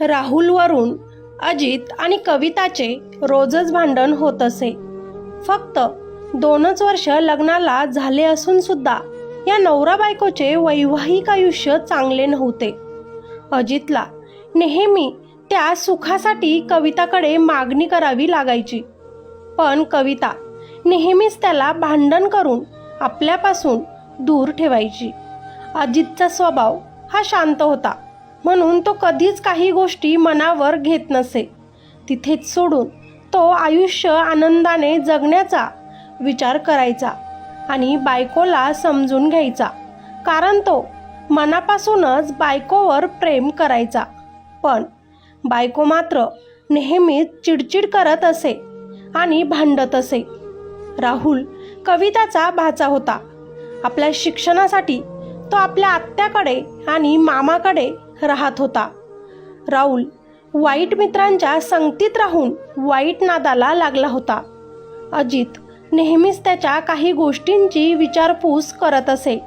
राहुलवरून अजित आणि कविताचे रोजच भांडण होत असे. फक्त 2च वर्ष लग्नाला झाले असून सुद्धा या नवरा बायकोचे वैवाहिक आयुष्य चांगले नव्हते. अजितला नेहमी त्या सुखासाठी कविताकडे मागणी करावी लागायची, पण कविता नेहमीच त्याला भांडण करून आपल्यापासून दूर ठेवायची. अजितचा स्वभाव हा शांत होता, म्हणून तो कधीच काही गोष्टी मनावर घेत नसे. तिथेच सोडून तो आयुष्य आनंदाने जगण्याचा विचार करायचा आणि बायकोला समजून घ्यायचा, कारण तो मनापासूनच बायकोवर प्रेम करायचा. पण बायको मात्र नेहमीच चिडचिड करत असे आणि भांडत असे. राहुल कविताचा भाचा होता. आपल्या शिक्षणासाठी तो आपल्या आत्याकडे आणि मामाकडे राहत होता. राहुल वाईट मित्रांच्या संगतीत राहून वाईट नादाला लागला होता. अजित नेहमीच त्याच्या काही गोष्टींची विचारपूस करत असे.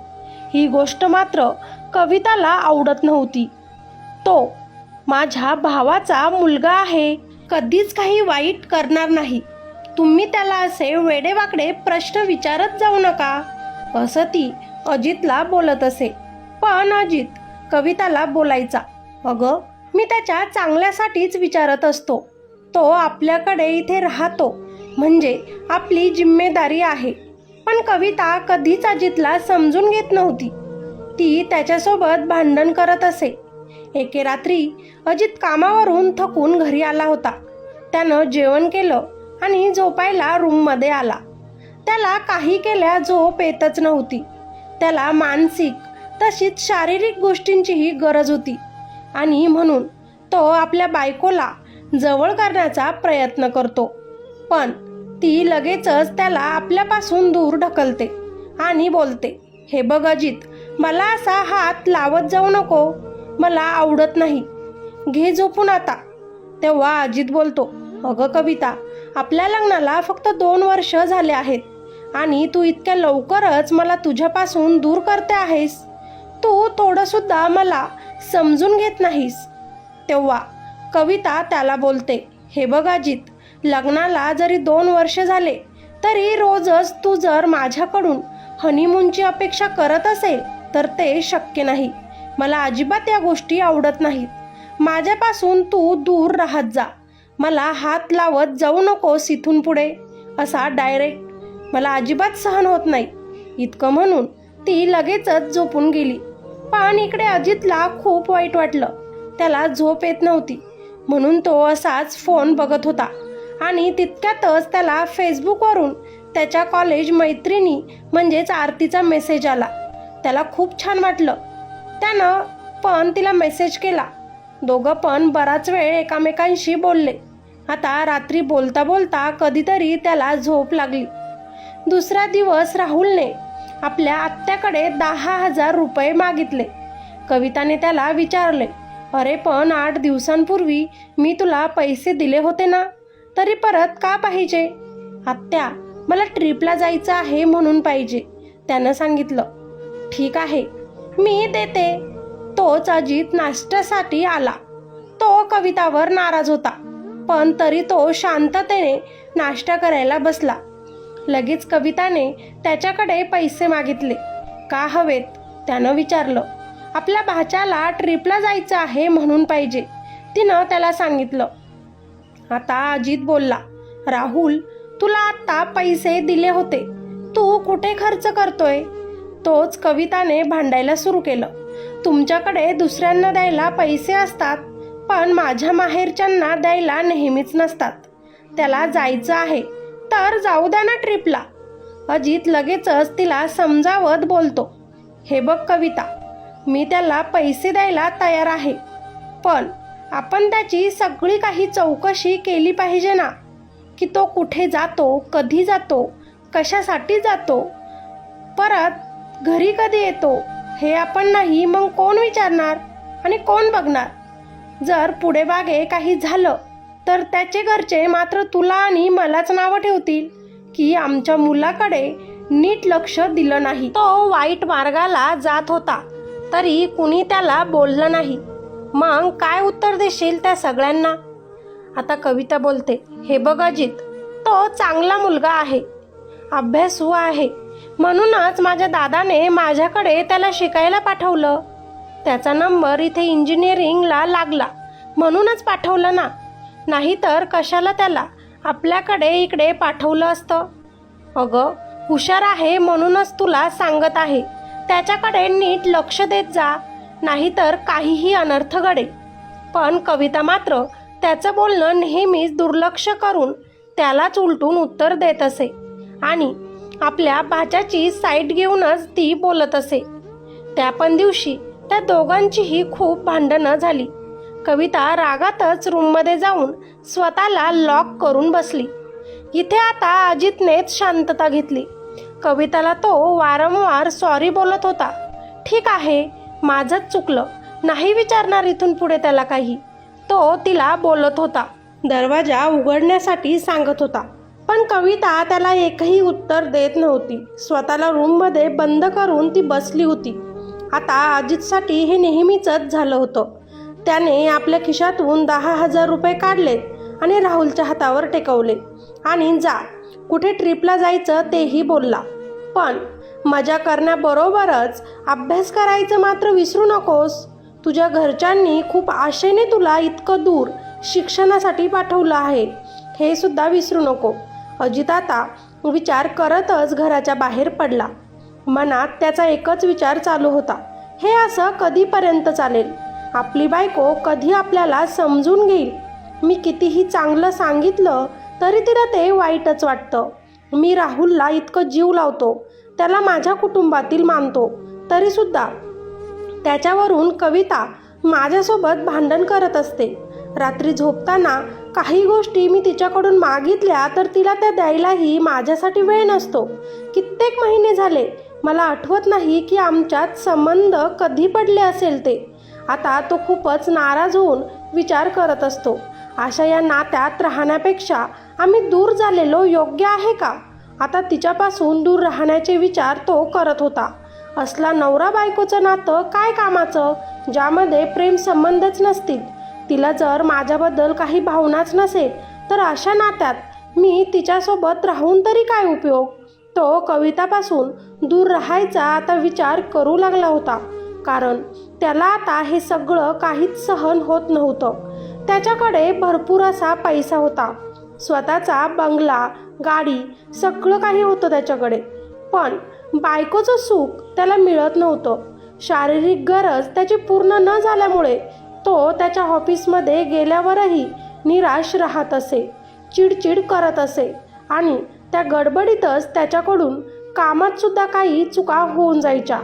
ही गोष्ट मात्र कविताला आवडत नव्हती. तो माझ्या भावाचा मुलगा आहे, कधीच काही वाईट करणार नाही. तुम्ही त्याला असे वेडेवाकडे प्रश्न विचारत जाऊ नका, असं ती अजितला बोलत असे. पण अजित कविताला बोलायचा, अगं मी त्याच्या चांगल्यासाठीच विचारत असतो. तो आपल्याकडे इथे राहतो म्हणजे आपली जिम्मेदारी आहे. पण कविता कधीच अजितला समजून घेत नव्हती. ती त्याच्यासोबत भांडण करत असे. एके रात्री अजित कामावरून थकून घरी आला होता. त्यानं जेवण केलं आणि झोपायला रूममध्ये आला. त्याला काही केल्या झोप येतच नव्हती. त्याला मानसिक तशीच शारीरिक गोष्टींचीही गरज होती आणि म्हणून तो आपल्या बायकोला जवळ करण्याचा प्रयत्न करतो. पण ती लगेचच त्याला आपल्यापासून दूर ढकलते आणि बोलते, हे बघ अजित, मला असा हात लावत जाऊ नको, मला आवडत नाही, घे झोपून आता. तेव्हा अजित बोलतो, अगं कविता, आपल्या लग्नाला फक्त 2 वर्ष झाले आहेत आणि तू इतक्या लवकरच मला तुझ्यापासून दूर करते आहेस. तू थोडंसुद्धा मला समजून घेत नाहीस. तेव्हा कविता त्याला बोलते, हे बघ अजित, लग्नाला जरी 2 वर्ष झाले तरी रोजच तू जर माझ्याकडून हनीमूनची अपेक्षा करत असेल तर ते शक्य नाही. मला अजिबात या गोष्टी आवडत नाहीत. माझ्यापासून तू दूर राहत जा. मला हात लावत जाऊ नकोस इथून पुढे, असा डायरेक्ट मला अजिबात सहन होत नाही. इतकं म्हणून ती लगेचच झोपून गेली. पण इकडे अजितला खूप वाईट वाटलं. त्याला झोप येत नव्हती म्हणून तो असाच फोन बघत होता आणि तितक्यातच त्याला फेसबुकवरून त्याच्या कॉलेज मैत्रिणी म्हणजेच आरतीचा मेसेज आला. त्याला खूप छान वाटलं. त्यानं पण तिला मेसेज केला. दोघं पण बराच वेळ एकामेकांशी बोलले. आता रात्री बोलता बोलता कधीतरी त्याला झोप लागली. दुसरा दिवस राहुलने आपल्या आत्याकडे 10,000 रुपये मागितले. कविताने त्याला विचारले, अरे पण 8 दिवसांपूर्वी मी तुला पैसे दिले होते ना, तरी परत का पाहिजे? आत्या, मला ट्रिपला जायचं आहे म्हणून पाहिजे, त्यानं सांगितलं. ठीक आहे, मी देते. तोच अजित नाश्त्यासाठी आला. तो कवितावर नाराज होता, पण तरी तो शांततेने नाश्ता करायला बसला. लगेच कविताने त्याच्याकडे पैसे मागितले. का हवेत? त्यानं विचारलं. आपल्या भाच्याला ट्रिपला जायचं आहे म्हणून पाहिजे, तिनं त्याला सांगितलं. आता अजित बोलला, राहुल, तुला आत्ता पैसे दिले होते, तू कुठे खर्च करतोय? तोच कविताने भांडायला सुरू केलं. तुमच्याकडे दुसऱ्यांना द्यायला पैसे असतात, पण माझ्या माहेरच्यांना द्यायला नेहमीच नसतात. त्याला जायचं आहे तर जाऊ द्या ना ट्रिपला. अजित लगेचच तिला समजावत बोलतो, हे बघ कविता, मी त्याला पैसे द्यायला तयार आहे, पण आपण त्याची सगळी काही चौकशी केली पाहिजे ना, की तो कुठे जातो, कधी जातो, कशासाठी जातो, परत घरी कधी येतो, हे आपण नाही मग कोण विचारणार आणि कोण बघणार? जर पुढे मागे काही झालं तर त्याचे घरचे मात्र तुला आणि मलाच नावं ठेवतील की आमच्या मुलाकडे नीट लक्ष दिलं नाही. तो वाईट मार्गाला जात होता तरी कुणी त्याला बोललं नाही. मग काय उत्तर देशील त्या सगळ्यांना? आता कविता बोलते, हे बघ अजित, तो चांगला मुलगा आहे, अभ्यासू आहे, म्हणूनच माझ्या दादाने माझ्याकडे त्याला शिकायला पाठवलं. त्याचा नंबर इथे इंजिनिअरिंगला लागला म्हणूनच पाठवलं ना, नाहीतर कशाला त्याला आपल्याकडे इकडे पाठवलं असतं. अगं हुशार आहे म्हणूनच तुला सांगत आहे, त्याच्याकडे नीट लक्ष देत जा, नाहीतर काहीही अनर्थ घडेल. पण कविता मात्र त्याचं बोलणं नेहमीच दुर्लक्ष करून त्यालाच उलटून उत्तर देत असे आणि आपल्या भाच्याची साईड घेऊनच ती बोलत असे. त्या पण दिवशी त्या दोघांचीही खूप भांडणं झाली. कविता रागातच रूममध्ये जाऊन स्वतःला लॉक करून बसली. इथे आता अजितनेच शांतता घेतली. कविताला तो वारंवार सॉरी बोलत होता. ठीक आहे, माझंच चुकलं, नाही विचारणार इथून पुढे त्याला काही, तो तिला बोलत होता. दरवाजा उघडण्यासाठी सांगत होता, पण कविता त्याला एकही उत्तर देत नव्हती. स्वतःला रूममध्ये बंद करून ती बसली होती. आता अजितसाठी हे नेहमीचंच झालं होतं. त्याने आपल्या खिशातून 10,000 रुपये काढले आणि राहुलच्या हातावर टेकवले आणि जा, कुठे ट्रिपला जायचं तेही बोलला. पण मजा करण्याबरोबरच अभ्यास करायचं मात्र विसरू नकोस. तुझ्या घरच्यांनी खूप आशेने तुला इतकं दूर शिक्षणासाठी पाठवलं आहे, हे सुद्धा विसरू नको. अजित आता विचार करतच घराच्या बाहेर पडला. मनात त्याचा एकच विचार चालू होता, हे असं कधीपर्यंत चालेल? आपली बायको कधी आपल्याला समजून घेईल? मी कितीही चांगलं सांगितलं तरी तिला ते वाईटच वाटतं. मी राहुलला इतकं जीव लावतो, त्याला माझ्या कुटुंबातील मानतो, तरीसुद्धा त्याच्यावरून कविता माझ्यासोबत भांडण करत असते. रात्री झोपताना काही गोष्टी मी तिच्याकडून मागितल्या तर तिला त्या द्यायलाही माझ्यासाठी वेळ नसतो. कित्येक महिने झाले मला आठवत नाही की आमच्यात संबंध कधी पडले असेल ते. आता तो खूपच नाराज होऊन विचार करत असतो, अशा या नात्यात राहण्यापेक्षा आम्ही दूर झालेलो योग्य आहे का? आता तिच्यापासून दूर राहण्याचे विचार तो करत होता. असला नवरा बायकोचं नातं काय कामाचं, ज्यामध्ये प्रेम संबंधच नसतील. तिला जर माझ्याबद्दल काही भावनाच नसेल तर अशा नात्यात मी तिच्यासोबत राहून तरी काय उपयोग? तो कवितापासून दूर राहायचा आता विचार करू लागला होता, कारण त्याला आता हे सगळं काहीच सहन होत नव्हतं. त्याच्याकडे भरपूर असा पैसा होता, स्वतःचा बंगला, गाडी, सगळं काही होतं त्याच्याकडे. पण बायकोचं सुख त्याला मिळत नव्हतं. शारीरिक गरज त्याची पूर्ण न झाल्यामुळे तो त्याच्या ऑफिसमध्ये गेल्यावरही निराश राहत असे, चिडचिड करत असे आणि त्या गडबडीतच त्याच्याकडून कामात सुद्धा काही चुका होऊन जायच्या,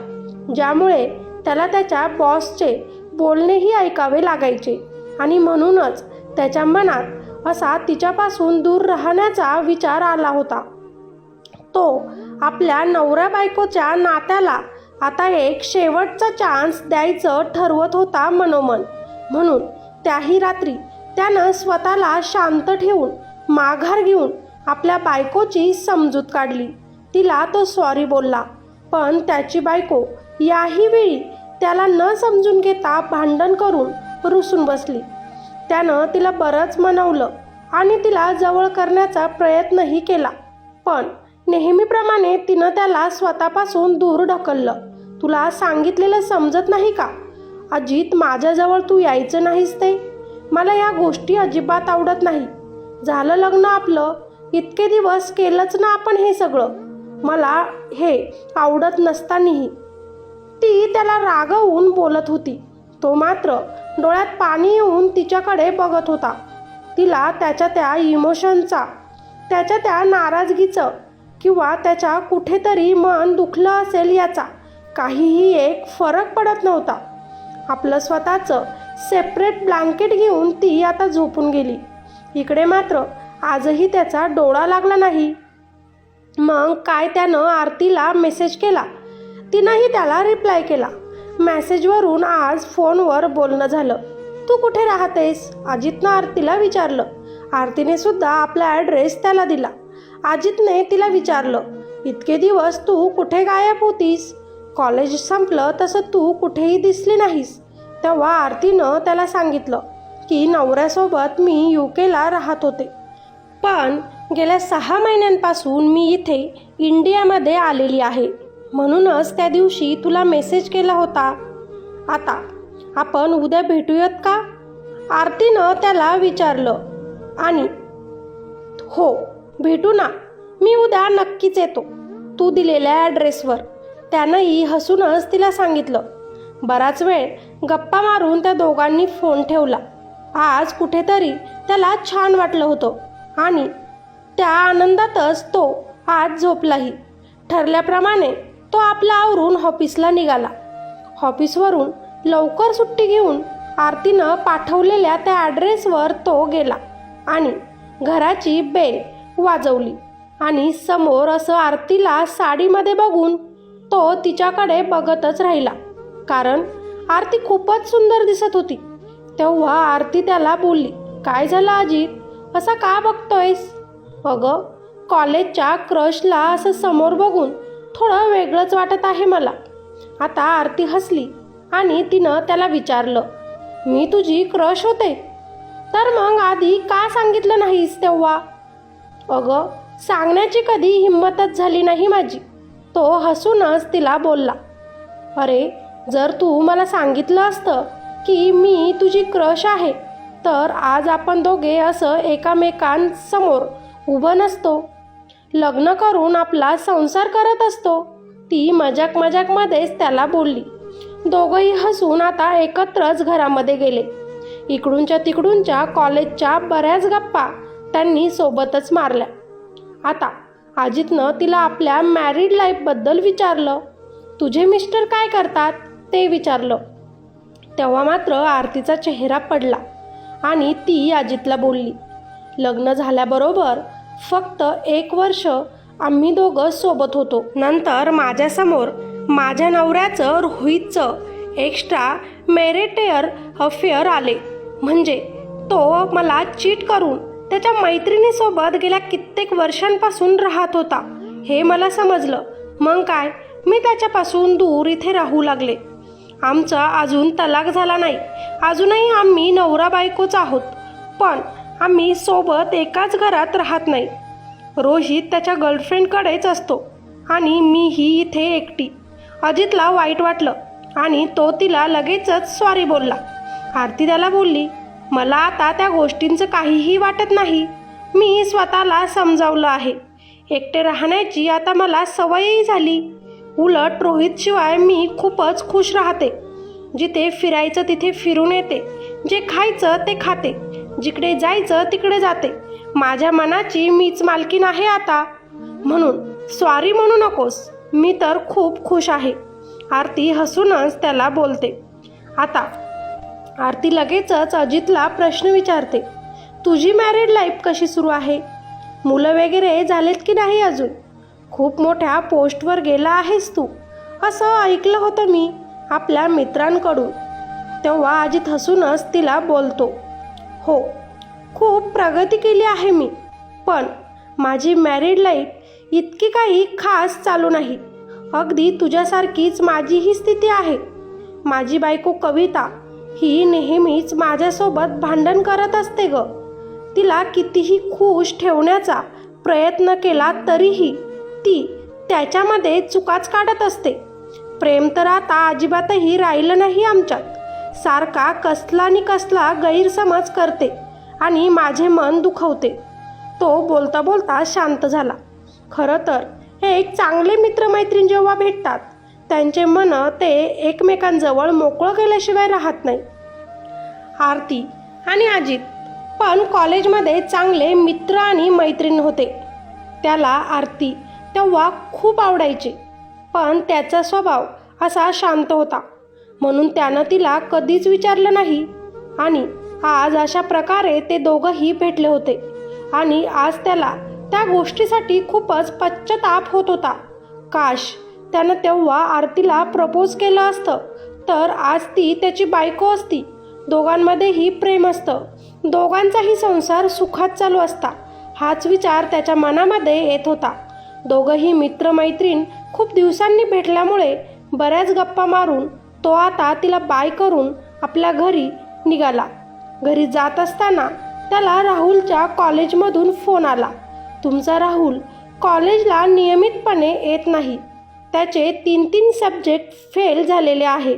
ज्यामुळे त्याला त्याच्या बॉसचे बोलणेही ऐकावे लागायचे आणि म्हणूनच त्याच्या मनात असा तिच्यापासून दूर राहण्याचा विचार आला होता. तो आपल्या नवऱ्या बायकोच्या नात्याला आता एक शेवटचा चान्स द्यायचं ठरवत होता मनोमन. म्हणून त्याही रात्री त्यानं स्वतःला शांत ठेवून माघार घेऊन आपल्या बायकोची समजूत काढली. तिला तो सॉरी बोलला, पण त्याची बायको याही वेळी त्याला न समजून घेता भांडण करून रुसून बसली. त्यानं तिला बरंच मनवलं आणि तिला जवळ करण्याचा प्रयत्नही केला, पण नेहमीप्रमाणे तिनं त्याला स्वतःपासून दूर ढकललं. तुला सांगितलेलं समजत नाही का अजित, माझ्याजवळ तू यायचं नाहीस ते? मला या गोष्टी अजिबात आवडत नाही. झालं लग्न आपलं, इतके दिवस केलंच ना आपण हे सगळं, मला हे आवडत नसतानाही. ती त्याला रागवून बोलत होती. तो मात्र डोळ्यात पाणी येऊन तिच्याकडे बघत होता. तिला त्याच्या त्या इमोशनचा, त्याच्या त्या नाराजगीचं किंवा त्याच्या कुठेतरी मन दुखलं असेल याचा काहीही एक फरक पडत नव्हता. आपलं स्वतःचं सेपरेट ब्लँकेट घेऊन ती आता झोपून गेली. इकडे मात्र आजही त्याचा डोळा लागला नाही. मग काय, त्यानं आरतीला मेसेज केला, तिनंही त्याला रिप्लाय केला. मेसेजवरून आज फोनवर बोलणं झालं. तू कुठे राहतेस, अजितनं आरतीला विचारलं. आरतीने सुद्धा आपला ॲड्रेस त्याला दिला. अजितने तिला विचारलं, इतके दिवस तू कुठे गायब होतीस? कॉलेज संपलं तसं तू कुठेही दिसली नाहीस. तेव्हा आरतीनं त्याला सांगितलं की नवऱ्यासोबत मी UKला राहत होते, पण गेल्या 6 महिन्यांपासून मी इथे इंडियामध्ये आलेली आहे, म्हणूनच त्या दिवशी तुला मेसेज केला होता. आता आपण उद्या भेटूयात का? आरतीनं त्याला विचारलं. आणि हो, भेटू ना, मी उद्या नक्कीच येतो, तू दिलेल्या ॲड्रेसवर, त्यानंही हसूनच तिला सांगितलं. बराच वेळ गप्पा मारून त्या दोघांनी फोन ठेवला. आज कुठेतरी त्याला छान वाटलं होतं आणि त्या आनंदातच तो आज झोपलाही. ठरल्याप्रमाणे तो आपला आवरून ऑफिसला निघाला. ऑफिसवरून लवकर सुट्टी घेऊन आरतीनं पाठवलेल्या त्या ॲड्रेसवर तो गेला आणि घराची बेल वाजवली. आणि समोर असं आरतीला साडीमध्ये बघून तो तिच्याकडे बघतच राहिला, कारण आरती खूपच सुंदर दिसत होती. तेव्हा आरती त्याला बोलली, काय झालं अजित, असा का बघतोयस? अगं, कॉलेजच्या क्रशला असं समोर बघून थोडं वेगळंच वाटत आहे मला. आता आरती हसली आणि तिनं त्याला विचारलं, मी तुझी क्रश होते? तर मग आधी का सांगितलं नाहीस तेव्हा? अगं, सांगण्याची कधी हिंमतच झाली नाही माझी. तो हसूनच तिला बोलला, अरे, जर तू मला सांगितलं असतं की मी तुझी क्रश आहे, तर आज आपण दोघे असं एकामेकांसमोर उभं नसतो, लग्न करून आपला संसार करत असतो. ती मजाकमध्येच त्याला बोलली. दोघंही हसून आता एकत्रच घरामध्ये गेले. इकडूनच्या तिकडूनच्या कॉलेजच्या बऱ्याच गप्पा त्यांनी सोबतच मारल्या. आता अजितनं तिला आपल्या मॅरिड लाईफबद्दल विचारलं. तुझे मिस्टर काय करतात ते विचारलं. तेव्हा मात्र आरतीचा चेहरा पडला आणि ती अजितला बोलली, लग्न झाल्याबरोबर फक्त 1 वर्ष आम्ही दोघं सोबत होतो. नंतर माझ्यासमोर माझ्या नवऱ्याचं रोहितचं एक्स्ट्रा मॅरिटल अफेअर आले. म्हणजे तो मला चीट करून त्याच्या मैत्रिणीसोबत गेल्या कित्येक वर्षांपासून राहत होता, हे मला समजलं. मग काय, मी त्याच्यापासून दूर इथे राहू लागले. आमचा अजून तलाक झाला नाही, अजूनही आम्ही नवरा बायकोच आहोत, पण आम्ही सोबत एकाच घरात राहत नाही. रोहित त्याच्या गर्लफ्रेंडकडेच असतो आणि मीही इथे एकटी. अजितला वाईट वाटलं आणि तो तिला लगेचच सॉरी बोलला. आरती त्याला बोलली, मला आता त्या गोष्टींचं काहीही वाटत नाही. मी स्वतःला समजावलं आहे. एकटे राहण्याची आता मला सवयही झाली. उलट रोहितशिवाय मी खूपच खुश राहते. जिथे फिरायचं तिथे फिरून येते, जे खायचं ते खाते, जिकडे जायचं तिकडे जाते. माझ्या मनाची मीच मालकीण आहे आता, म्हणून सॉरी म्हणू नकोस, मी तर खूप खुश आहे. आरती हसूनच त्याला बोलते. आता आरती लगेचच अजितला प्रश्न विचारते, तुझी मॅरिड लाईफ कशी सुरू आहे? मुलं वगैरे झालेत की नाही अजून? खूप मोठ्या पोस्टवर गेला आहेस तू, असं ऐकलं होतं मी आपल्या मित्रांकडून. तेव्हा अजित हसूनच तिला बोलतो, हो, खूप प्रगती केली आहे मी, पण माझी मॅरिड लाईफ इतकी काही खास चालू नाही. अगदी तुझ्यासारखीच माझीही स्थिती आहे. माझी बायको कविता ही नेहमीच माझ्यासोबत भांडण करत असते ग. तिला कितीही खुश ठेवण्याचा प्रयत्न केला तरीही ती त्याच्यामध्ये चुकाच काढत असते. प्रेम तर आता अजिबातही राहिलं नाही आमच्यात. सारखा कसला आणि कसला गैरसमज करते आणि माझे मन दुखवते. तो बोलता बोलता शांत झाला. खरं तर एक चांगले मित्रमैत्रीण जेव्हा भेटतात, त्यांचे मन ते एकमेकांजवळ मोकळं केल्याशिवाय राहत नाही. आरती आणि अजित पण कॉलेजमध्ये चांगले मित्र आणि मैत्रीण होते. त्याला आरती तेव्हा खूप आवडायची, पण त्याचा स्वभाव असा शांत होता, म्हणून त्यानं तिला कधीच विचारलं नाही. आणि आज अशा प्रकारे ते दोघंही भेटले होते आणि आज त्याला त्या गोष्टीसाठी खूपच पश्चाताप होत होता. काश त्यानं तेव्हा आरतीला प्रपोज केलं असतं, तर आज ती त्याची बायको असती. दोघांमध्येही प्रेम असतं, दोघांचाही संसार सुखात चालू असता. हाच विचार त्याच्या मनामध्ये येत होता. दोघंही मित्रमैत्रीण खूप दिवसांनी भेटल्यामुळे बऱ्याच गप्पा मारून तो आता तिला बाय करून आपल्या घरी निघाला. घरी जात असताना त्याला राहुलच्या कॉलेजमधून फोन आला. तुमचा राहुल कॉलेजला नियमितपणे येत नाही. त्याचे 3 सब्जेक्ट फेल झालेले आहे.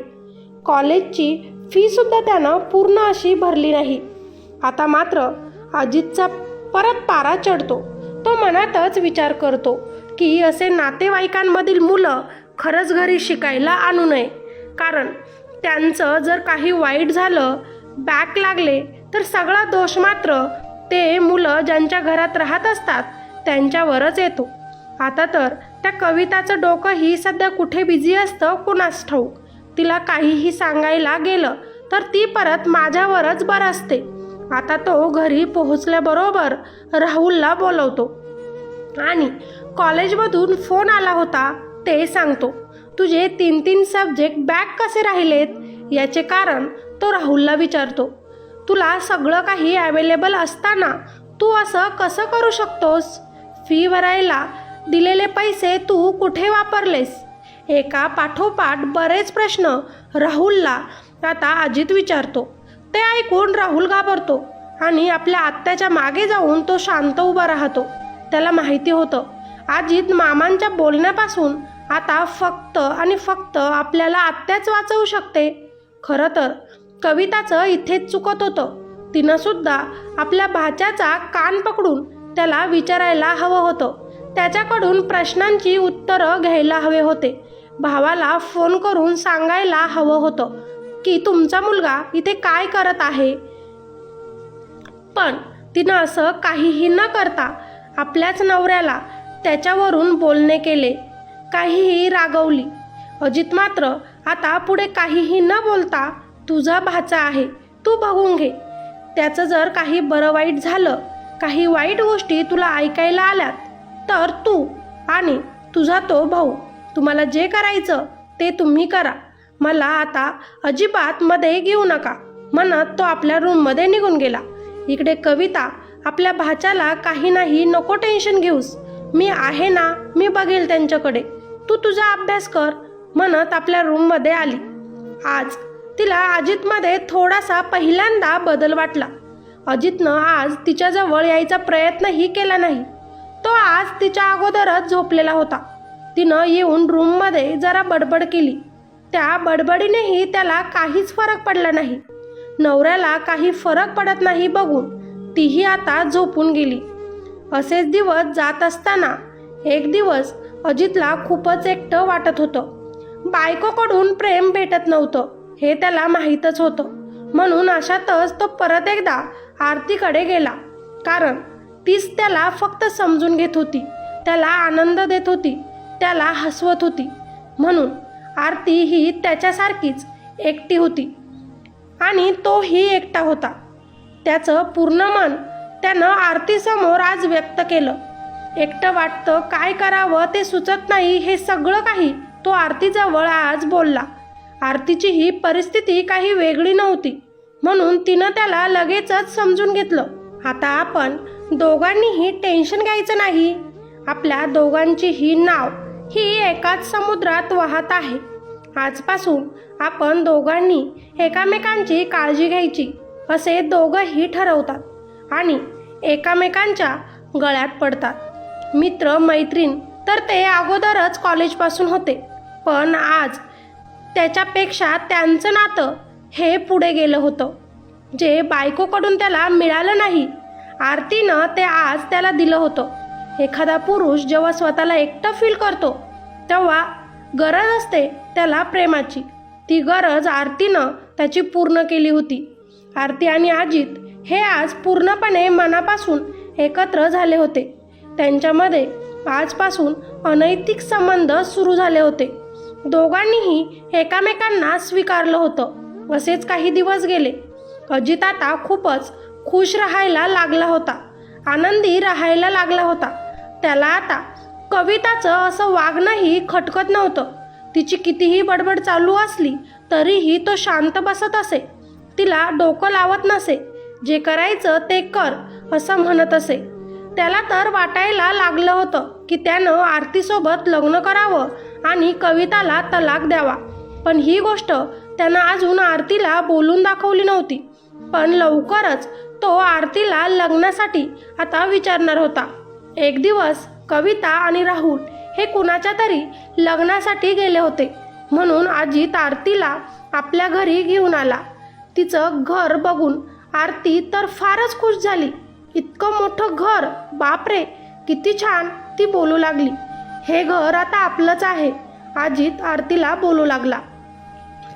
कॉलेजची फीसुद्धा त्यानं पूर्ण अशी भरली नाही. आता मात्र अजितचा परत पारा चढतो. तो मनातच विचार करतो की असे नातेवाईकांमधील मुलं खरंच घरी शिकायला आणू नये, कारण त्यांचं जर काही वाईट झालं, बॅक लागले, तर सगळा दोष मात्र ते मुलं ज्यांच्या घरात राहत असतात त्यांच्यावरच येतो. आता तर त्या कविताचं डोकंही सध्या कुठे बिझी असतं कुणास ठाऊक. तिला काहीही सांगायला गेलं तर ती परत माझ्यावरच बरसते. आता तो घरी पोहोचल्याबरोबर राहुलला बोलवतो आणि कॉलेजमधून फोन आला होता ते सांगतो. तुझे 3 सब्जेक्ट बॅक कसे राहिलेत याचे कारण तो राहुलला विचारतो. तुला सगळं काही अवेलेबल असताना तू असं कसं करू शकतोस? फी भरायला दिलेले पैसे तू कुठे वापरलेस? एका पाठोपाठ बरेच प्रश्न राहुलला आता अजित विचारतो. ते ऐकून राहुल घाबरतो आणि आपल्या आत्याच्या मागे जाऊन तो शांत उभा राहतो. त्याला माहिती होतं अजित मामांच्या बोलण्यापासून आता फक्त आणि फक्त आपल्याला आत्याच वाचवू शकते. खरं तर कविताचं इथेच चुकत होतं. तिनं सुद्धा आपल्या भाच्याचा कान पकडून त्याला विचारायला हवं होतं. त्याच्याकडून प्रश्नांची उत्तरं घ्यायला हवे होते. भावाला फोन करून सांगायला हवं होतं की तुमचा मुलगा इथे काय करत आहे. पण तिनं असं काहीही न करता आपल्याच नवऱ्याला त्याच्यावरून बोलणे केले, काहीही रागवली. अजित मात्र आता पुढे काहीही न बोलता तुझा भाचा आहे, तू बघून घे. त्याचं जर काही बरं वाईट झालं, काही वाईट गोष्टी तुला ऐकायला आल्यात, तर तू आणि तुझा तो भाऊ तुम्हाला जे करायचं ते तुम्ही करा. मला आता अजिबात मध्ये घेऊ नका म्हणत तो आपल्या रूममध्ये निघून गेला. इकडे कविता आपल्या भाच्याला काही नाही, नको टेन्शन घेऊस, मी आहे ना, मी बघेल त्यांच्याकडे, तू तुझा अभ्यास कर म्हणत आपल्या रूममध्ये आली. आज तिला अजितमध्ये थोडासा पहिल्यांदा बदल वाटला. अजितनं आज तिच्याजवळ यायचा प्रयत्नही केला नाही. तो आज तिच्या अगोदरच झोपलेला होता. तिनं येऊन रूममध्ये जरा बडबड केली. त्या बडबडीनेही त्याला काहीच फरक पडला नाही. नवऱ्याला काही फरक पडत नाही बघून तीही आता झोपून गेली. असेच दिवस जात असताना एक दिवस अजितला खूपच एकटं वाटत होतं. बायकोकडून प्रेम भेटत नव्हतं हे त्याला माहीतच होतं. म्हणून अशातच तो परत एकदा आरतीकडे गेला, कारण तीच त्याला फक्त समजून घेत होती, त्याला आनंद देत होती, त्याला हसवत होती. म्हणून आरती ही त्याच्यासारखीच एकटी होती आणि तोही एकटा होता. त्याचं पूर्ण मन त्यानं आरतीसमोर आज व्यक्त केलं. एकटं वाटतं, काय करावं ते सुचत नाही, हे सगळं काही तो आरतीजवळ आज बोलला. आरतीची ही परिस्थिती काही वेगळी नव्हती, म्हणून तिनं त्याला लगेचच समजून घेतलं. आता आपण दोघांनीही टेन्शन घ्यायचं नाही. आपल्या दोघांची ही नाव ही एकाच समुद्रात वाहत आहे. आजपासून आपण दोघांनी एकामेकांची काळजी घ्यायची असे दोघंही ठरवतात आणि एकामेकांच्या गळ्यात पडतात. मित्र मैत्रीण तर ते अगोदरच कॉलेजपासून होते, पण आज त्याच्यापेक्षा त्यांचं नातं हे पुढे गेलं होतं. जे बायकोकडून त्याला मिळालं नाही, आरतीनं ते आज त्याला दिलं होतं. एखादा पुरुष जेव्हा स्वतःला एकटं फील करतो तेव्हा गरज असते त्याला प्रेमाची. ती गरज आरतीनं त्याची पूर्ण केली होती. आरती आणि अजित हे आज पूर्णपणे मनापासून एकत्र झाले होते. त्यांच्यामध्ये आजपासून अनैतिक संबंध सुरू झाले होते. दोघांनीही एकामेकांना स्वीकारलं होतं. असेच काही दिवस गेले. अजित आता खूपच खुश राहायला लागला होता, आनंदी राहायला लागला होता. त्याला आता कविताचं असं वागणंही खटकत नव्हतं. तिची कितीही बडबड चालू असली तरीही तो शांत बसत असे, तिला डोकं लावत नसे. जे करायचं ते कर असं म्हणत असे. त्याला तर वाटायला लागलं होतं की त्यानं आरतीसोबत लग्न करावं आणि कविताला तलाक द्यावा, पण ही गोष्ट त्यानं अजून आरतीला बोलून दाखवली नव्हती, पण लवकरच तो आरतीला लग्नासाठी आता विचारणार होता. एक दिवस कविता आणि राहुल हे कुणाच्या तरी लग्नासाठी गेले होते, म्हणून अजित आरतीला आपल्या घरी घेऊन आला. तिचं घर बघून आरती तर फारच खुश झाली. इतकं मोठं घर, बापरे किती छान, ती बोलू लागली. हे घर आता आपलंच आहे, अजित आरतीला बोलू लागला.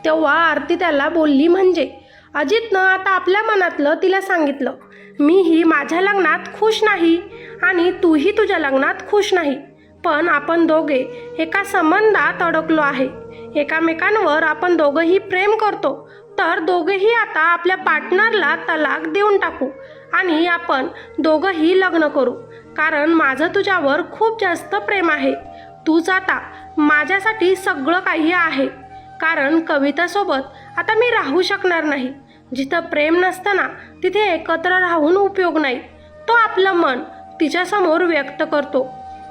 तेव्हा आरती त्याला बोलली, म्हणजे अजितनं आता आपल्या मनातलं तिला सांगितलं. मीही माझ्या लग्नात खुश नाही आणि तूही तुझ्या लग्नात खुश नाही, पण आपण दोघे एका संबंधात अडकलो आहे. एकामेकांवर आपण दोघंही प्रेम करतो, तर दोघेही आता आपल्या पार्टनरला तलाक देऊन टाकू आणि आपण दोघंही लग्न करू. कारण माझं तुझ्यावर खूप जास्त प्रेम आहे. तूच आता माझ्यासाठी सगळं काही आहे. कारण कवितासोबत आता मी राहू शकणार नाही. जिथं प्रेम नसतं ना, तिथे एकत्र राहून उपयोग नाही. तो आपलं मन तिच्यासमोर व्यक्त करतो.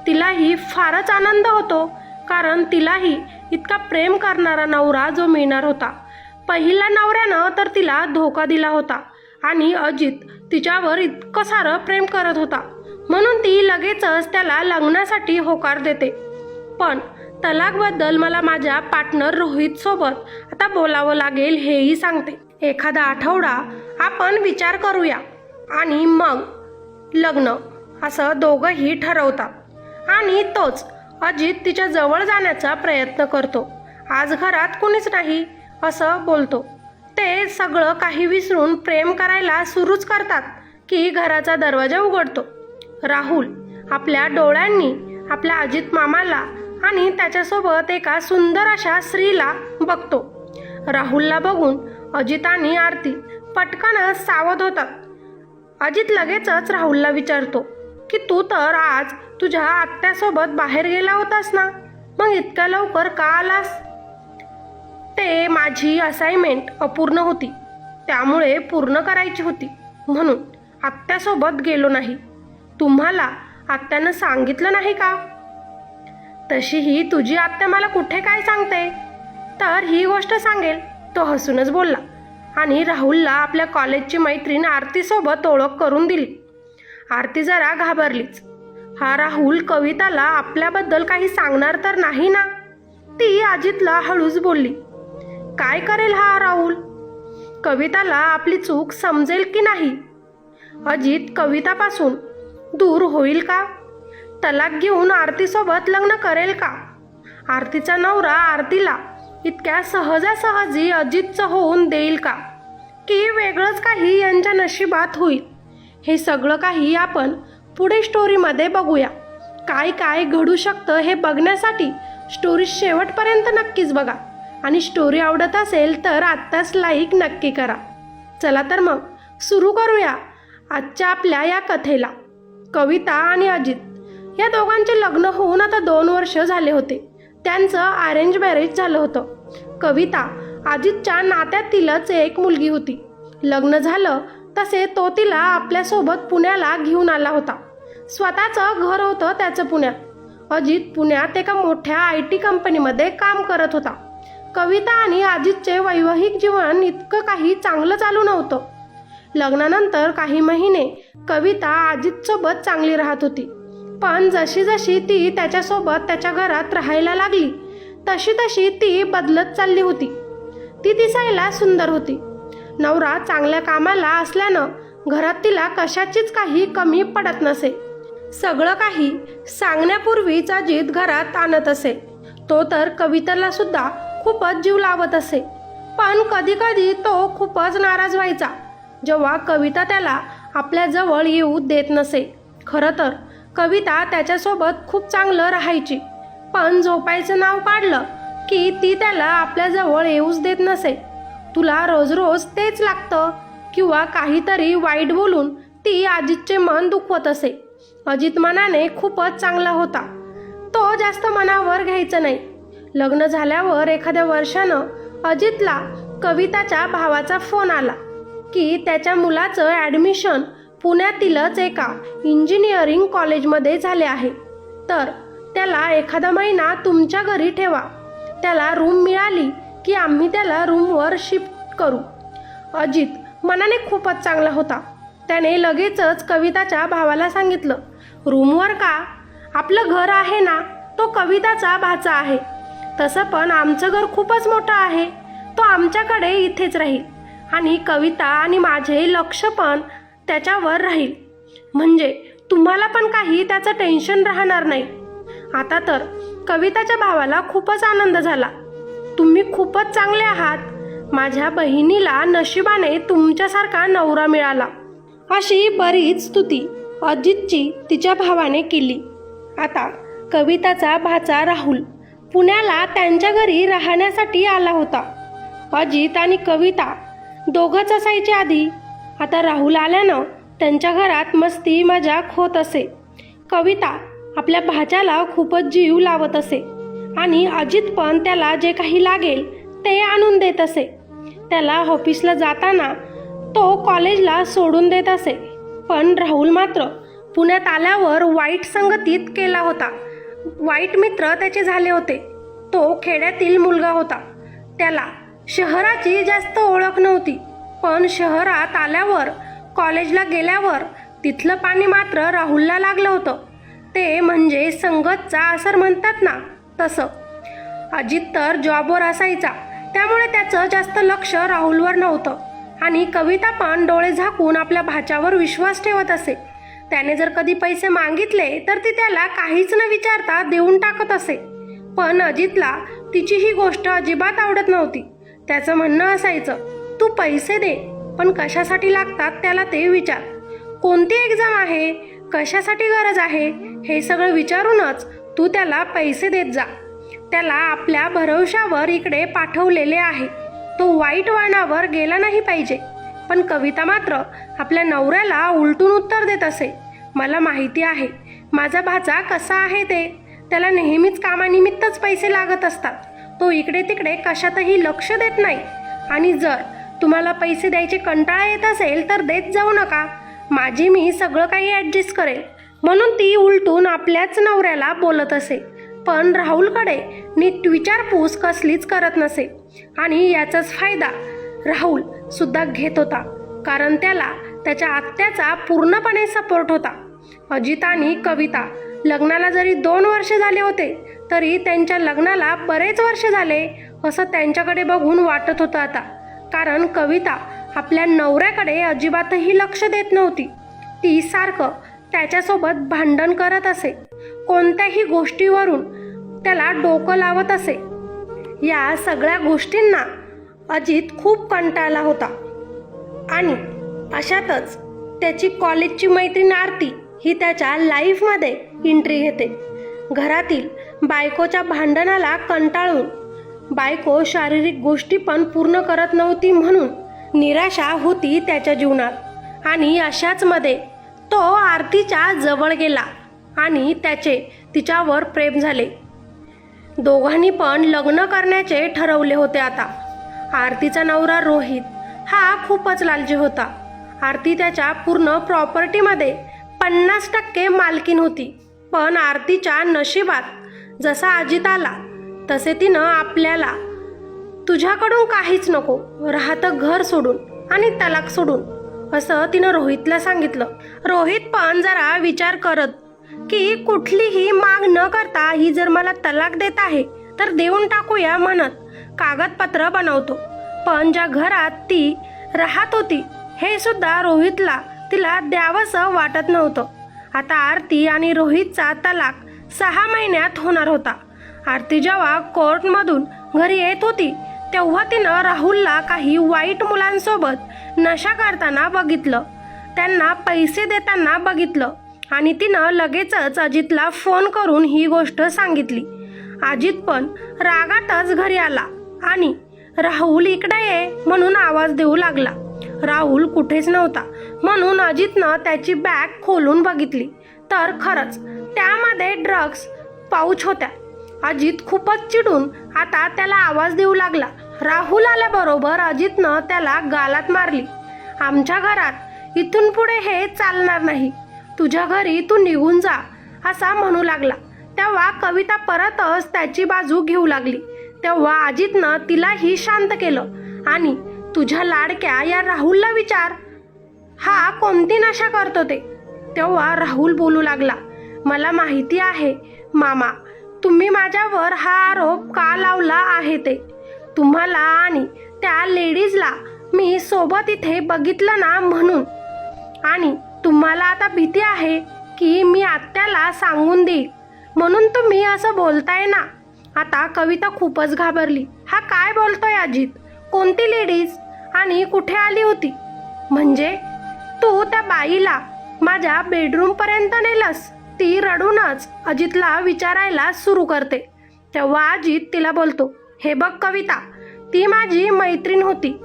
तिलाही फारच आनंद होतो, कारण तिलाही इतका प्रेम करणारा नवरा जो मिळणार होता. पहिल्या नवऱ्यानं तर तिला धोका दिला होता आणि अजित तिच्यावर इतकं सारं प्रेम करत होता, म्हणून ती लगेचच त्याला लग्नासाठी होकार देते. पण तलाकबद्दल मला माझ्या पार्टनर रोहितसोबत आता बोलावं लागेल हेही सांगते. एखादा आठवडा आपण विचार करूया आणि मग लग्न, असं दोघंही ठरवतात आणि तोच अजित तिच्या जवळ जाण्याचा प्रयत्न करतो. आज घरात कोणीच नाही असं बोलतो. ते सगळं काही विसरून प्रेम करायला सुरूच करतात की घराचा दरवाजा उघडतो. राहुल आपल्या डोळ्यांनी आपल्या अजित मामाला आणि त्याच्यासोबत एका सुंदर अशा स्त्रीला बघतो. राहुलला बघून अजित आणि आरती पटकन सावध होतात. अजित लगेचच राहुलला विचारतो की तू तर आज तुझ्या आत्यासोबत बाहेर गेला होतास ना, मग इतक्या लवकर का आलास? ते माझी असाइनमेंट अपूर्ण होती, त्यामुळे पूर्ण करायची होती, म्हणून आत्यासोबत गेलो नाही. तुम्हाला आत्यानं सांगितलं नाही का? तशीही तुझी आत्या मला कुठे काय सांगते, तर ही गोष्ट सांगेल, तो हसूनच बोलला आणि राहुलला आपल्या कॉलेजची मैत्रीण आरतीसोबत ओळख करून दिली. आरती जरा घाबरलीच. हा राहुल कविताला आपल्याबद्दल काही सांगणार तर नाही ना? ती अजितला हळूच बोलली. काय करेल हा राहुल? कविताला आपली चूक समजेल की नाही? अजित कवितापासून दूर होईल का? तलाक घेऊन आरतीसोबत लग्न करेल का? आरतीचा नवरा आरतीला इतक्या सहजासहजी अजितचं होऊन देईल का? की वेगळंच काही यांच्या नशिबात होईल? हे सगळं काही आपण पुढे स्टोरीमध्ये बघूया. काय काय घडू शकतं हे बघण्यासाठी स्टोरी शेवटपर्यंत नक्कीच बघा आणि स्टोरी आवडत असेल तर आत्ताच लाईक नक्की करा. चला तर मग सुरू करूया आजच्या आपल्या या कथेला. कविता आणि अजित या दोघांचे लग्न होऊन आता 2 वर्ष झाले होते. त्यांचं अरेंज मॅरेज झालं होतं. कविता अजितच्या नात्यातीलच एक मुलगी होती. लग्न झालं तसे तो तिला आपल्यासोबत पुण्याला घेऊन आला होता. स्वतःचं घर होतं त्याचं पुण्यात. अजित पुण्यात एका मोठ्या IT कंपनीमध्ये काम करत होता. कविता आणि अजितचे वैवाहिक जीवन इतकं काही चांगलं चालू नव्हतं. लग्नानंतर काही महिने कविता अजितसोबत चांगली राहत होती, पण जशी जशी ती त्याच्यासोबत त्याच्या घरात राहायला लागली तशी तशी ती बदलत चालली होती. ती दिसायला सुंदर होती. नवरा चांगल्या कामाला असल्यानं घरात तिला कशाचीच काही कमी पडत नसे. सगळं काही सांगण्यापूर्वीच अजित घरात आणत असे. तो तर कविताला सुद्धा खूपच जीव लावत असे, पण कधी कधी तो खूपच नाराज व्हायचा जेव्हा कविता त्याला आपल्या जवळ येऊ देत नसे. खरं तर कविता त्याच्यासोबत खूप चांगलं राहायची, पण झोपायचं नाव काढलं की ती त्याला आपल्या जवळ येऊच देत नसे. तुला रोज रोज तेच लागतं किंवा काहीतरी वाईट बोलून ती अजितचे मन दुखवत असे. अजित मनाने खूपच चांगला होता. तो जास्त मनावर घ्यायचं नाही. लग्न झाल्यावर एखाद्या वर्षानं अजितला कविताच्या भावाचा फोन आला की त्याच्या मुलाचं ॲडमिशन पुण्यातीलच एका इंजिनिअरिंग कॉलेजमध्ये झाले आहे, तर त्याला एखादा महिना तुमच्या घरी ठेवा. त्याला रूम मिळाली की आम्ही त्याला रूमवर शिफ्ट करू. अजित मनाने खूपच चांगला होता. त्याने लगेचच कविताच्या भावाला सांगितलं, रूमवर का? आपलं घर आहे ना, तो कविताचा भाचा आहे. तसं पण आमचं घर खूपच मोठं आहे. तो आमच्याकडे इथेच राहील आणि कविता आणि माझे लक्ष पण त्याच्यावर राहील. म्हणजे तुम्हाला पण काही त्याचं टेन्शन राहणार नाही. आता तर कविताच्या भावाला खूपच आनंद झाला. तुम्ही खूपच चांगले आहात. माझ्या बहिणीला नशिबाने तुमच्यासारखा नवरा मिळाला. अशी बरीच स्तुती अजितची तिच्या भावाने केली. आता कविताचा भाचा राहुल पुण्याला त्यांच्या घरी राहण्यासाठी आला होता. अजित आणि कविता दोघंच असायचे आधी. आता राहुल आल्यानं त्यांच्या घरात मस्ती मजाक होत असे. कविता आपल्या भाच्याला खूपच जीव लावत असे आणि अजित पण त्याला जे काही लागेल ते आणून देत असे. त्याला ऑफिसला जाताना तो कॉलेजला सोडून देत असे. पण राहुल मात्र पुण्यात आल्यावर वाईट संगतीत केला होता. वाईट मित्र त्याचे झाले होते. तो खेड्यातील मुलगा होता. त्याला शहराची जास्त ओळख नव्हती. पण शहरात आल्यावर कॉलेजला गेल्यावर तिथलं पाणी मात्र राहुलला लागलं होतं. ते म्हणजे संगतचा असर म्हणतात ना, तसं. अजित तर जॉबवर असायचा, त्यामुळे त्याचं जास्त लक्ष राहुलवर नव्हतं आणि कविता पण डोळे झाकून आपल्या भाच्यावर विश्वास ठेवत असे. त्याने जर कधी पैसे मागितले तर ती त्याला काहीच न विचारता देऊन टाकत असे. पण अजितला तिची ही गोष्ट अजिबात आवडत नव्हती. त्याचं म्हणणं असायचं, तू पैसे दे, पण कशासाठी लागतात त्याला ते विचार. कोणती एक्झाम आहे, कशासाठी गरज आहे, हे सगळं विचारूनच तू त्याला पैसे देत जा. त्याला आपल्या भरवशावर इकडे पाठवलेले आहे. तो वाईट वळणावर गेला नाही पाहिजे. पण कविता मात्र आपल्या नवऱ्याला उलटून उत्तर देत असे, मला माहिती आहे माझा भाचा कसा आहे ते. त्याला नेहमीच कामानिमित्तच पैसे लागत असतात. तो इकडे तिकडे कशातही लक्ष देत नाही. आणि जर तुम्हाला पैसे द्यायचे कंटाळा येत असेल तर देत जाऊ नका. माझी मी सगळं काही ॲडजस्ट करेल. म्हणून ती उलटून आपल्याच नवऱ्याला बोलत असे. पण राहुलकडे नीट विचारपूस कसलीच करत नसे. आणि याचाच फायदा राहुल सुद्धा घेत होता, कारण त्याला त्याच्या आत्याचा पूर्णपणे सपोर्ट होता. अजित आणि कविता लग्नाला जरी 2 वर्ष झाले होते तरी त्यांच्या लग्नाला बरेच वर्ष झाले असं त्यांच्याकडे बघून वाटत होतं आता. कारण कविता आपल्या नवऱ्याकडे अजिबातही लक्ष देत नव्हती. ती सारखं त्याच्यासोबत भांडण करत असे. कोणत्याही गोष्टीवरून त्याला डोकं लावत असे. या सगळ्या गोष्टींना अजित खूप कंटाळला होता. आणि अशातच त्याची कॉलेजची मैत्रीण आरती ही त्याच्या लाईफमध्ये एंट्री घेते. घरातील बायकोच्या भांडणाला कंटाळून बायको शारीरिक गोष्टी पण पूर्ण करत नव्हती म्हणून निराशा होती त्याच्या जीवनात. आणि अशाच मध्ये तो आरतीच्या जवळ गेला आणि त्याचे तिच्यावर प्रेम झाले. दोघांनी पण लग्न करण्याचे ठरवले होते आता. आरतीचा नवरा रोहित हा खूपच लालची होता. आरती त्याच्या पूर्ण प्रॉपर्टीमध्ये 50% मालकीन होती. पण आरतीच्या नशिबात जसा अजित आला तसे तिनं आपल्याला तुझ्याकडून काहीच नको, राहतं घर सोडून आणि तलाक सोडून, असं तिनं रोहितला सांगितलं. रोहित पण जरा विचार करत की कुठलीही माग न करता ही जर मला तलाक देत आहे तर देऊन टाकूया म्हणत कागदपत्र बनवतो. पण ज्या घरात ती राहत होती हे सुद्धा रोहितला तिला द्यावंसं वाटत नव्हतं. आता आरती आणि रोहितचा तलाक 6 महिन्यात होणार होता. आरती जेव्हा कोर्टमधून घरी येत होती तेव्हा तिनं राहुलला काही वाईट मुलांसोबत नशा करताना बघितलं, त्यांना पैसे देताना बघितलं आणि तिनं लगेचच अजितला फोन करून ही गोष्ट सांगितली. अजित पण रागातच घरी आला आणि राहुल इकडे ये म्हणून आवाज देऊ लागला. राहुल कुठेच नव्हता म्हणून अजितनं त्याची बॅग खोलून बघितली तर खरंच त्यामध्ये ड्रग्स पाऊच होत्या. अजित खूपच चिडून आता त्याला आवाज देऊ लागला. राहुल आल्याबरोबर अजितनं त्याला गालात मारली. आमच्या घरात इथून पुढे हे चालणार नाही, तुझ्या घरी तू निघून जा, असा म्हणू लागला. तेव्हा कविता परतच त्याची बाजू घेऊ लागली. तेव्हा अजितनं तिलाही शांत केलं आणि तुझ्या लाडक्या या राहुलला विचार, हा कोणती नशा करतो ते. तेव्हा राहुल बोलू लागला, मला माहिती आहे मामा, तुम्ही माझ्यावर हा आरोप का लावला आहे ते. तुम्हाला आणि त्या लेडीजला मी सोबत इथे बघितलं ना म्हणून. आणि तुम्हाला आता भीती आहे की मी आत्याला सांगून देईल म्हणून तुम्ही असं बोलताय ना. आता कविता खूपच घाबरली. हा काय बोलतोय अजित? कोणती लेडीज आणि कुठे आली होती? म्हणजे तू त्या बाईला माझ्या बेडरूमपर्यंत नेलंस? ती रडूनच अजितला विचारायला सुरू करते. तेव्हा अजित तिला बोलतो, हे बघ कविता, ती माझी मैत्रीण होती.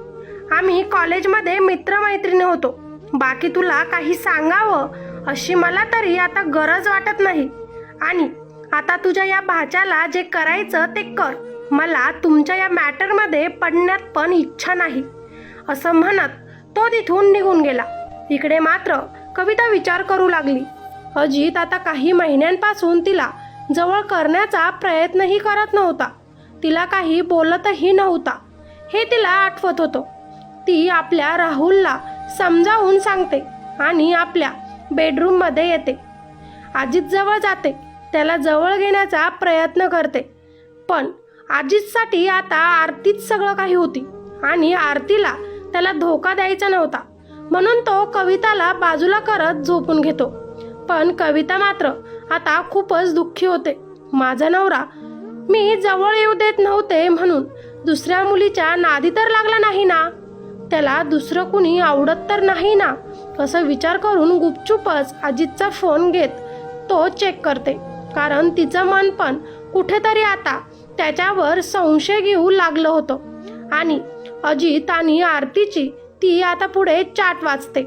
आम्ही कॉलेजमध्ये मित्रमैत्रिणी होतो. बाकी तुला काही सांगावं अशी मला तरी आता गरज वाटत नाही. आणि आता तुझ्या या भाच्याला जे करायचं ते कर. मला तुमच्या या मॅटरमध्ये पडण्यात पण इच्छा नाही. असं म्हणत तो तिथून निघून गेला. इकडे मात्र कविता विचार करू लागली. अजित आता काही महिन्यांपासून तिला जवळ करण्याचा प्रयत्नही करत नव्हता. तिला काही बोलतही नव्हता हे तिला आठवत होतं. ती आपल्या राहुलला समजावून सांगते आणि आपल्या बेडरूममध्ये येते. अजित जवळ जाते, त्याला जवळ घेण्याचा प्रयत्न करते. पण अजितसाठी आता आरतीच सगळं काही होती आणि आरतीला त्याला धोका द्यायचा नव्हता. म्हणून तो कविताला बाजूला करत झोपून घेतो. पण कविता मात्र आता खूपच दुःखी होते. माझा नवरा मी जवळ येऊ देत नव्हते म्हणून दुसऱ्या मुलीच्या नादी तर लागला नाही ना. त्याला दुसरं कुणी आवडत तर नाही ना. असं विचार करून गुपचूपच अजितचा फोन घेत तो चेक करते. कारण तिचं मन पण कुठेतरी आता त्याच्यावर संशय घेऊ लागलं होतं. आणि अजित आणि आरतीची ती आता पुढे चॅट वाचते.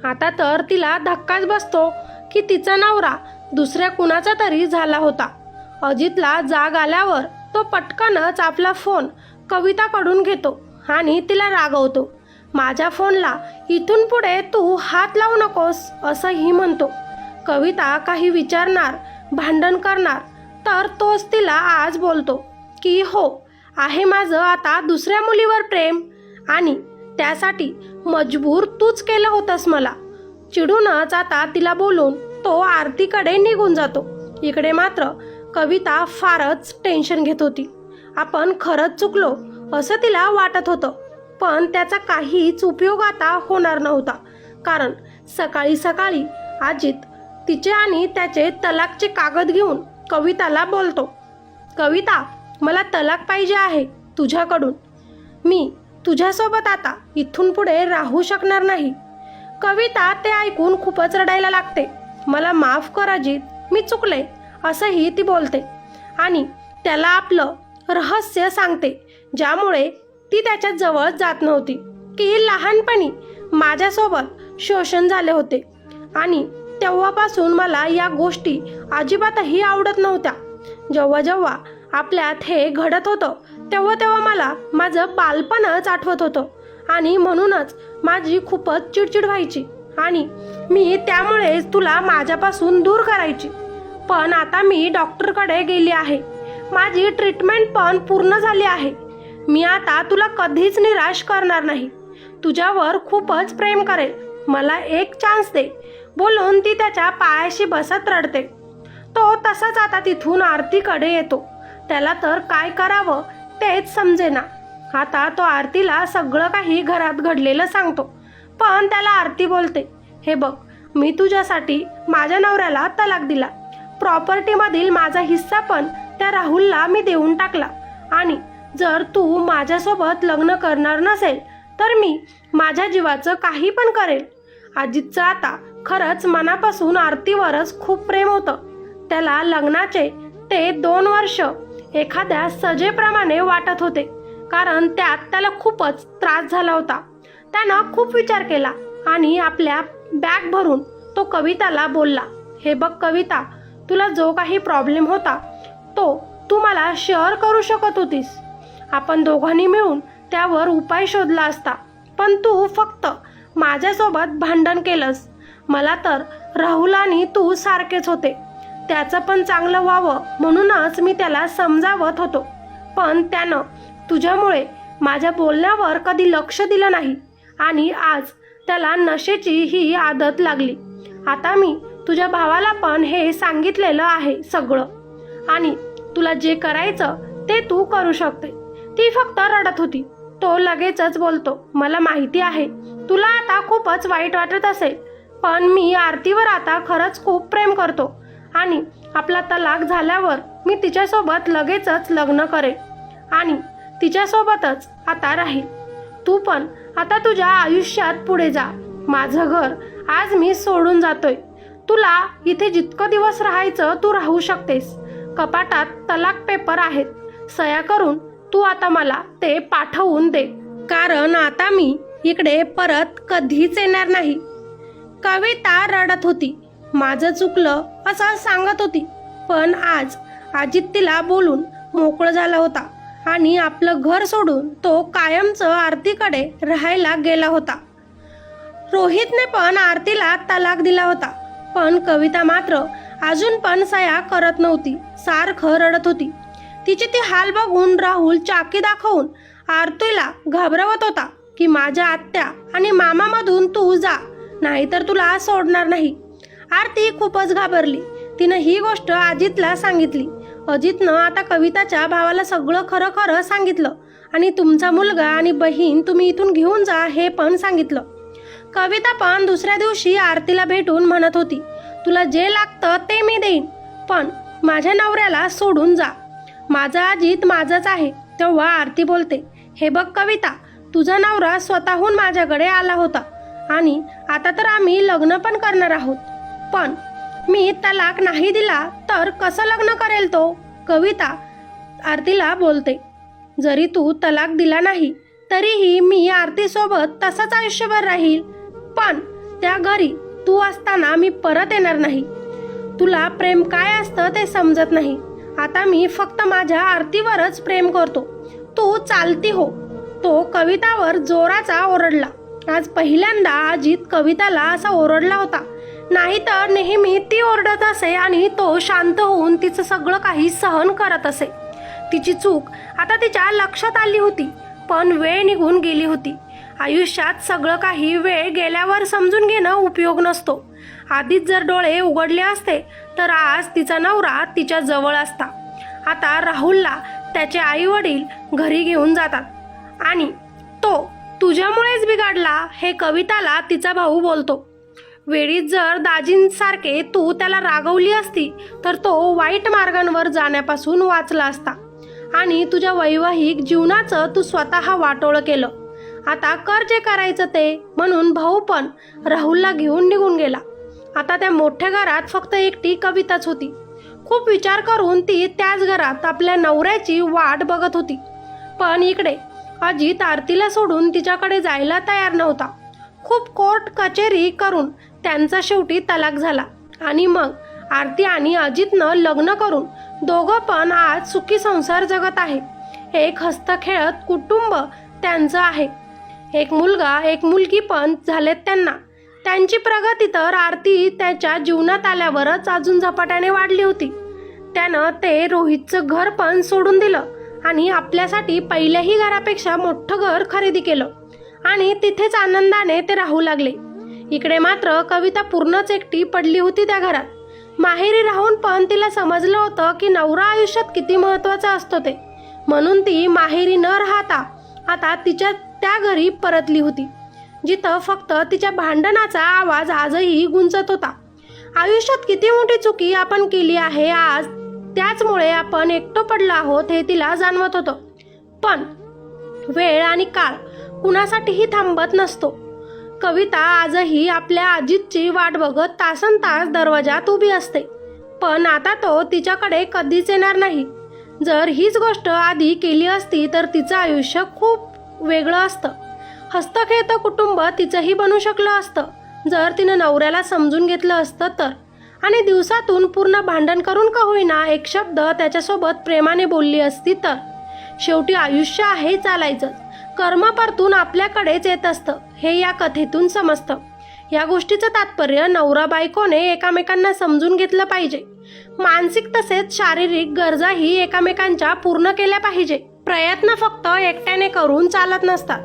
आता तर तिला धक्काच बसतो की तिचा नवरा दुसऱ्या कुणाचा तरी झाला होता. अजितला जाग आल्यावर तो पटकनच आपला फोन कविताकडून घेतो आणि तिला रागवतो. माझ्या फोनला इथून पुढे तू हात लावू नकोस असंही म्हणतो. कविता काही विचारणार, भांडण करणार तर तोच तिला आज बोलतो की हो, आहे माझं आता दुसऱ्या मुलीवर प्रेम आणि त्यासाठी मजबूर तूच केलं होतंस मला. चिडूनच आता तिला बोलून तो आरतीकडे निघून जातो. इकडे मात्र कविता फारच टेन्शन घेत होती. आपण खरंच चुकलो असं तिला वाटत होतं. पण त्याचा काहीच उपयोग आता होणार नव्हता. कारण सकाळी सकाळी अजित तिचे आणि त्याचे तलाकचे कागद घेऊन कविताला बोलतो, कविता, मला तलाक पाहिजे आहे तुझ्याकडून. मी तुझ्यासोबत आता इथून पुढे राहू शकणार नाही. कविता ते ऐकून खूपच रडायला लागते. मला माफ कर अजित, मी चुकले असंही ती बोलते. आणि त्याला आपलं रहस्य सांगते ज्यामुळे ती त्याच्या जवळ जात नव्हती. की लहानपणी माझ्यासोबत शोषण झाले होते आणि तेव्हापासून मला या गोष्टी अजिबातही आवडत नव्हत्या. जेव्हा जेव्हा आपल्यात हे घडत होतं तेव्हा तेव्हा मला माझं बालपणच आठवत होतं आणि म्हणूनच माझी खूपच चिडचिड व्हायची आणि मी त्यामुळेच तुला माझ्यापासून दूर करायची. पण आता मी डॉक्टरकडे गेली आहे. माझी ट्रीटमेंट पण पूर्ण झाली आहे. मी आता तुला कधीच निराश करणार नाही. तुझ्यावर खूपच प्रेम करेल. मला एक चान्स दे बोलून ती त्याच्या पायाशी बसत रडते. तो तसाच आता तिथून आरतीकडे येतो. त्याला तर काय करावं तेच समजेना. आता तो आरतीला सगळं काही घरात घडलेलं सांगतो. पण त्याला आरती बोलते, हे बघ, मी तुझ्यासाठी माझ्या नवऱ्याला तलाक दिला. प्रॉपर्टीमधील माझा हिस्सा पण त्या राहुलला मी देऊन टाकला. आणि जर तू माझ्यासोबत लग्न करणार नसेल तर मी माझ्या जीवाचं काही पण करेल. अजितचं आता खरंच मनापासून आरतीवरच खूप प्रेम होतं. त्याला लग्नाचे ते 2 वर्ष एखाद्या सजेप्रमाणे वाटत होते. कारण त्यात त्याला खूपच त्रास झाला होता. त्यानं खूप विचार केला आणि आपल्या बॅग भरून तो कविताला बोलला, हे बघ कविता, तुला जो काही प्रॉब्लेम होता तो तू मला शेअर करू शकत होतीस. आपण दोघांनी मिळून त्यावर उपाय शोधला असता. पण तू फक्त माझ्यासोबत भांडण केलंस. मला तर राहुल आणि तू सारखेच होते. त्याचं पण चांगलं व्हावं म्हणूनच मी त्याला समजावत होतो. पण त्यानं तुझ्यामुळे माझ्या बोलण्यावर कधी लक्ष दिलं नाही आणि आज त्याला नशेची ही आदत लागली. आता मी तुझ्या भावाला पण हे सांगितलेलं आहे सगळं, आणि तुला जे करायचं ते तू करू शकते. ती फक्त रडत होती. तो लगेचच बोलतो, मला माहिती आहे तुला आता खूपच वाईट वाटत असेल, पण मी आरतीवर आता खरंच खूप प्रेम करतो आणि आपला तलाक झाल्यावर मी तिच्यासोबत लगेचच लग्न करेन आणि तिच्यासोबतच आता राहील. तू पण आता तुझ्या आयुष्यात पुढे जा. माझं घर आज मी सोडून जातोय. तुला इथे जितकं दिवस राहायचं तू राहू शकतेस. कपाटात तलाक पेपर आहेत. सह्या करून तू आता मला ते पाठवून दे, कारण आता मी इकडे परत कधीच येणार नाही. कविता रडत होती. माझं चुकलं असं सांगत होती, पण आज अजित तिला बोलून मोकळं झाला होता आणि आपलं घर सोडून तो कायमचं आरतीकडे राहायला गेला होता. रोहितने पण आरतीला तलाक दिला होता, पण कविता मात्र अजून पण सह्या करत नव्हती. सारखं रडत होती. तिची ती हाल बघून राहुल चाकी दाखवून आरतीला घाबरवत होता की माझ्या आत्या आणि मामामधून तू जा, नाहीतर तुला सोडणार नाही. आरती खूपच घाबरली. तिनं ही गोष्ट अजितला सांगितली. अजितनं आता कविताच्या भावाला सगळं खरं खरं सांगितलं आणि तुमचा मुलगा आणि बहीण तुम्ही इथून घेऊन जा हे पण सांगितलं. कविता पण दुसऱ्या दिवशी आरतीला भेटून म्हणत होती, तुला जे लागतं ते मी देईन, पण माझ्या नवऱ्याला सोडून जा. माझा अजित माझाच आहे. तेव्हा आरती बोलते, हे बघ कविता, तुझा नवरा स्वतःहून माझ्याकडे आला होता आणि आता तर आम्ही लग्न पण करणार आहोत, पण मी तलाक नाही दिला तर कसं लग्न करेल तो? कविता आरतीला बोलते, जरी तू तलाक दिला नाही तरीही मी आरतीसोबत तसंच आयुष्यभर राहील, पण त्या घरी तू असताना मी परत येणार नाही. तुला प्रेम काय असतं ते समजत नाही. आता मी फक्त माझ्या आरतीवरच प्रेम करतो. तू चालती हो. तो कवितावर जोराचा ओरडला. आज पहिल्यांदा अजित कविताला असा ओरडला होता. नाहीतर नेहमी ती ओरडत असे आणि तो शांत होऊन तिचं सगळं काही सहन करत असे. तिची चूक आता तिच्या लक्षात आली होती, पण वेळ निघून गेली होती. आयुष्यात सगळं काही वेळ गेल्यावर समजून घेणं उपयोग नसतो. आधीच जर डोळे उघडले असते तर आज तिचा नवरा तिच्या जवळ असता. आता राहुलला त्याचे आई वडील घरी घेऊन जातात आणि तो तुझ्यामुळेच बिघडला हे कविताला तिचा भाऊ बोलतो. वेळीच जर दाजींसारखे तू त्याला रागवली असती तर तो वाईट मार्गांवर जाण्यापासून वाचला असता आणि तुझ्या वैवाहिक जीवनाचं तू स्वतः वाटोळं केलं. आता कर जे करायचं ते, म्हणून भाऊ पण राहुलला घेऊन निघून गेला. आता त्या मोठ्या घरात फक्त एकटी कविताच होती. खूप विचार करून ती त्याच घरात आपल्या नवऱ्याची वाट बघत होती. पण इकडे अजित आरतीला सोडून तिच्याकडे जायला तयार नव्हता. खूप कोर्ट कचेरी करून त्यांचा शेवटी तलाक झाला आणि मग आरती आणि अजितनं लग्न करून दोघं पण आज सुखी संसार जगत आहे. एक हसतखेळत कुटुंब त्यांचं आहे. एक मुलगा एक मुलगी पण झालेत त्यांना. त्यांची प्रगती तर आरती त्याच्या जीवनात आल्यावरच अजून झपाट्याने वाढली होती. त्यानं ते रोहितचं घर पण सोडून दिलं आणि आपल्यासाठी पहिल्याही घरापेक्षा मोठं घर खरेदी केलं आणि तिथेच आनंदाने ते राहू लागले. इकडे मात्र कविता पूर्णच एकटी पडली होती त्या घरात. माहेरी राहून पण तिला समजलं होतं की नवरा आयुष्यात किती महत्त्वाचा असतो ते, म्हणून ती माहेरी न राहता आता तिच्या त्या घरी परतली होती, जिथं फक्त तिच्या भांडणाचा आवाज आजही गुंजत होता. आयुष्यात किती मोठी चुकी आपण केली आहे आज, त्याचमुळे आपण एकटं पडलो आहोत हे तिला जाणवत होतं. पण वेळ आणि काळ कुणासाठीही थांबत नसतो. कविता आजही आपल्या अजितची वाट बघत तासनतास दरवाजात उभी असते, पण आता तो तिच्याकडे कधीच येणार नाही. जर हीच गोष्ट आधी केली असती तर तिचं आयुष्य खूप वेगळं असतं. हस्तखेळतं कुटुंब तिचंही बनू शकलं असतं जर तिनं नवऱ्याला समजून घेतलं असतं तर, आणि दिवसातून पूर्ण भांडण करून का होईना एक शब्द त्याच्यासोबत प्रेमाने बोलली असती तर. शेवटी आयुष्य आहे चालायचं, कर्म परतून आपल्याकडेच येत असतं हे या कथेतून समजतं. या गोष्टीचं तात्पर्य नवरा बायकोने एकामेकांना समजून घेतलं पाहिजे. मानसिक तसेच शारीरिक गरजाही एकमेकांच्या पूर्ण केल्या पाहिजे. प्रयत्न फक्त एकट्याने करून चालत नसतात.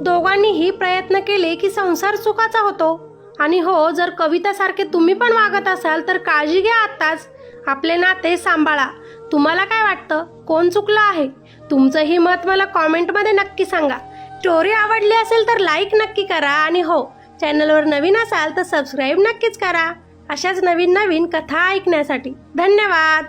दोघांनीही प्रयत्न केले की संसार सुखाचा होतो. आणि हो, जर कवितासारखे तुम्ही पण वागत असाल तर काळजी घ्या आत्ताच. आपले नाते सांभाळा. तुम्हाला काय वाटतं, कोण चुकलं आहे? तुमचंही मत मला कॉमेंटमध्ये नक्की सांगा. स्टोरी आवडली असेल तर लाईक नक्की करा. आणि हो, चॅनलवर नवीन असाल तर सबस्क्राईब नक्कीच करा. अशाच नवीन नवीन कथा ऐकण्यासाठी. धन्यवाद.